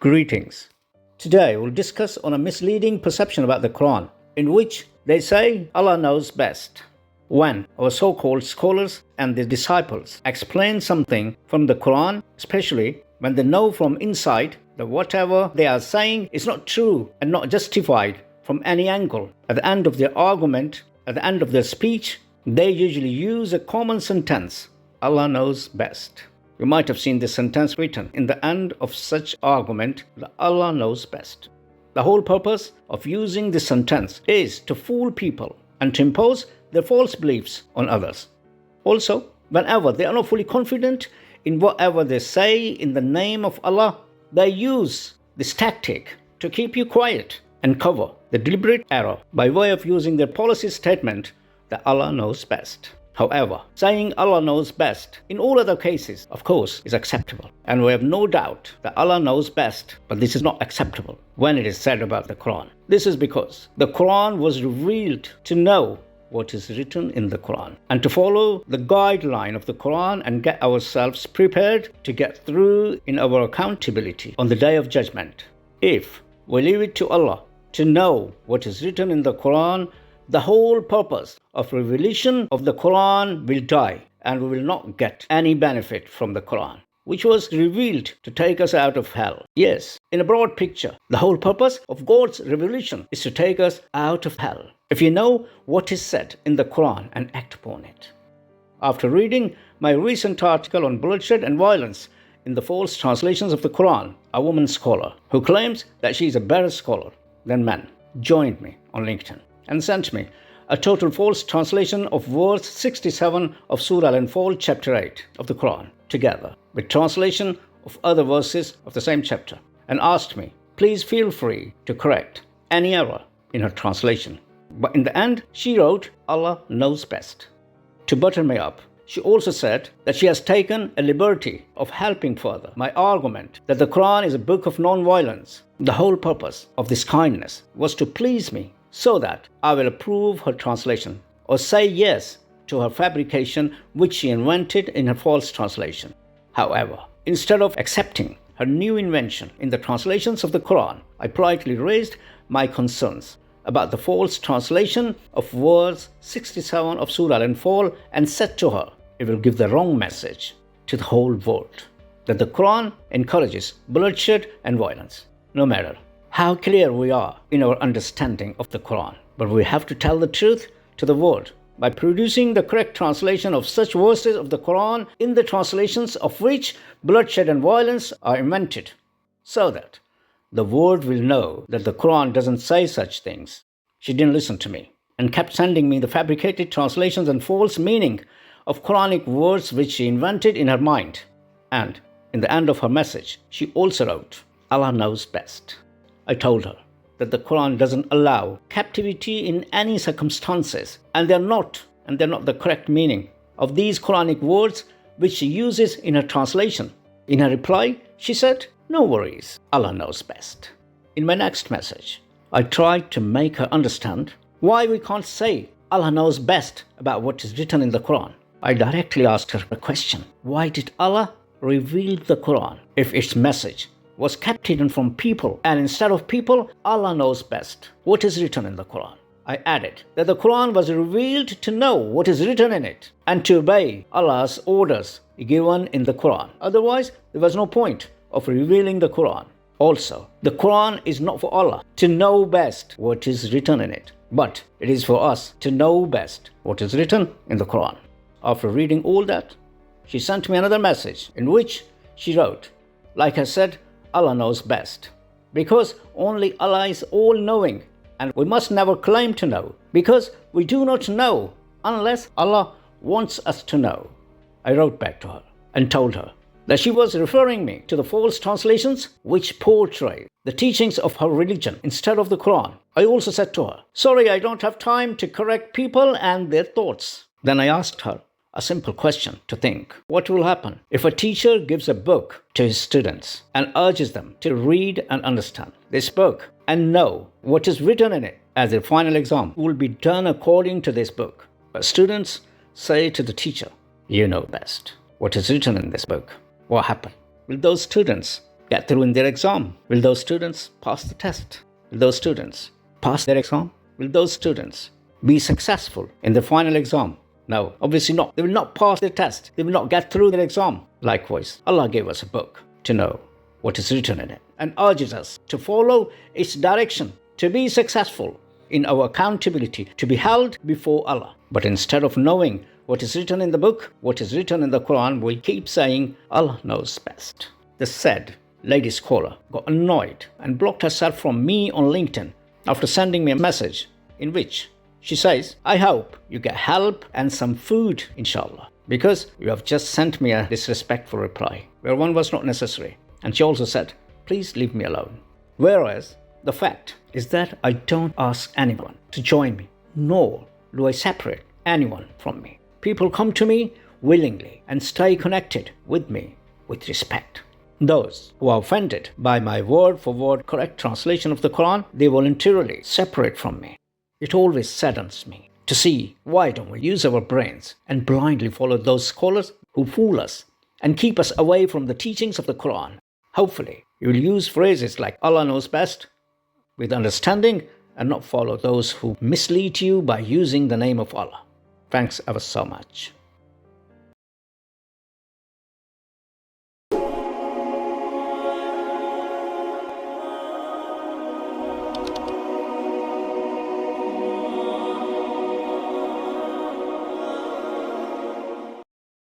Greetings. Today we'll discuss on a misleading perception about the Quran, in which they say Allah knows best. When our so-called scholars and their disciples explain something from the Quran, especially when they know from inside that whatever they are saying is not true and not justified from any angle, at the end of their argument, at the end of their speech, they usually use a common sentence, Allah knows best. You might have seen this sentence written in the end of such argument, that Allah knows best. The whole purpose of using this sentence is to fool people and to impose their false beliefs on others. Also, whenever they are not fully confident in whatever they say in the name of Allah, they use this tactic to keep you quiet and cover the deliberate error by way of using their policy statement that Allah knows best. However, saying Allah knows best in all other cases, of course, is acceptable. And we have no doubt that Allah knows best, but this is not acceptable when it is said about the Quran. This is because the Quran was revealed to know what is written in the Quran and to follow the guideline of the Quran and get ourselves prepared to get through in our accountability on the Day of Judgment. If we leave it to Allah to know what is written in the Quran, the whole purpose of revelation of the Quran will die and we will not get any benefit from the Quran, which was revealed to take us out of hell. Yes, in a broad picture, the whole purpose of God's revelation is to take us out of hell. If you know what is said in the Quran and act upon it. After reading my recent article on bloodshed and violence in the false translations of the Quran, a woman scholar who claims that she is a better scholar than men joined me on LinkedIn and sent me a total false translation of verse 67 of Surah Al-Anfal chapter 8 of the Quran, together with translation of other verses of the same chapter, and asked me, please feel free to correct any error in her translation. But in the end, she wrote, Allah knows best. To butter me up, she also said that she has taken a liberty of helping further my argument that the Quran is a book of non-violence. The whole purpose of this kindness was to please me so that I will approve her translation or say yes to her fabrication which she invented in her false translation. However, instead of accepting her new invention in the translations of the Quran, I politely raised my concerns about the false translation of verse 67 of Surah Al-Anfal and said to her, it will give the wrong message to the whole world, that the Quran encourages bloodshed and violence, no matter how clear we are in our understanding of the Quran. But we have to tell the truth to the world by producing the correct translation of such verses of the Quran in the translations of which bloodshed and violence are invented, so that the world will know that the Quran doesn't say such things. She didn't listen to me and kept sending me the fabricated translations and false meaning of Quranic words which she invented in her mind. And in the end of her message, she also wrote, Allah knows best. I told her that the Quran doesn't allow captivity in any circumstances, and they're not the correct meaning of these Quranic words which she uses in her translation. In her reply, she said, no worries, Allah knows best. In my next message, I tried to make her understand why we can't say Allah knows best about what is written in the Quran. I directly asked her a question. Why did Allah reveal the Quran if its message was kept hidden from people, and instead of people, Allah knows best what is written in the Quran? I added that the Quran was revealed to know what is written in it and to obey Allah's orders given in the Quran. Otherwise, there was no point of revealing the Quran. Also, the Quran is not for Allah to know best what is written in it, but it is for us to know best what is written in the Quran. After reading all that, she sent me another message in which she wrote, like I said, Allah knows best, because only Allah is all-knowing, and we must never claim to know, because we do not know unless Allah wants us to know. I wrote back to her and told her that she was referring me to the false translations which portray the teachings of her religion instead of the Quran. I also said to her, sorry, I don't have time to correct people and their thoughts. Then I asked her a simple question to think. What will happen if a teacher gives a book to his students and urges them to read and understand this book and know what is written in it, as their final exam will be done according to this book? But students say to the teacher, you know best what is written in this book. What happened? Will those students get through in their exam? Will those students pass the test? Will those students pass their exam? Will those students be successful in the final exam? No, obviously not. They will not pass their test. They will not get through their exam. Likewise, Allah gave us a book to know what is written in it and urges us to follow its direction, to be successful in our accountability, to be held before Allah. But instead of knowing what is written in the book, what is written in the Quran, we keep saying Allah knows best. The said lady scholar got annoyed and blocked herself from me on LinkedIn after sending me a message in which she says, I hope you get help and some food, inshallah, because you have just sent me a disrespectful reply where one was not necessary. And she also said, please leave me alone. Whereas the fact is that I don't ask anyone to join me, nor do I separate anyone from me. People come to me willingly and stay connected with me with respect. Those who are offended by my word-for-word correct translation of the Quran, they voluntarily separate from me. It always saddens me to see why don't we use our brains and blindly follow those scholars who fool us and keep us away from the teachings of the Quran. Hopefully, you will use phrases like Allah knows best with understanding and not follow those who mislead you by using the name of Allah. Thanks ever so much.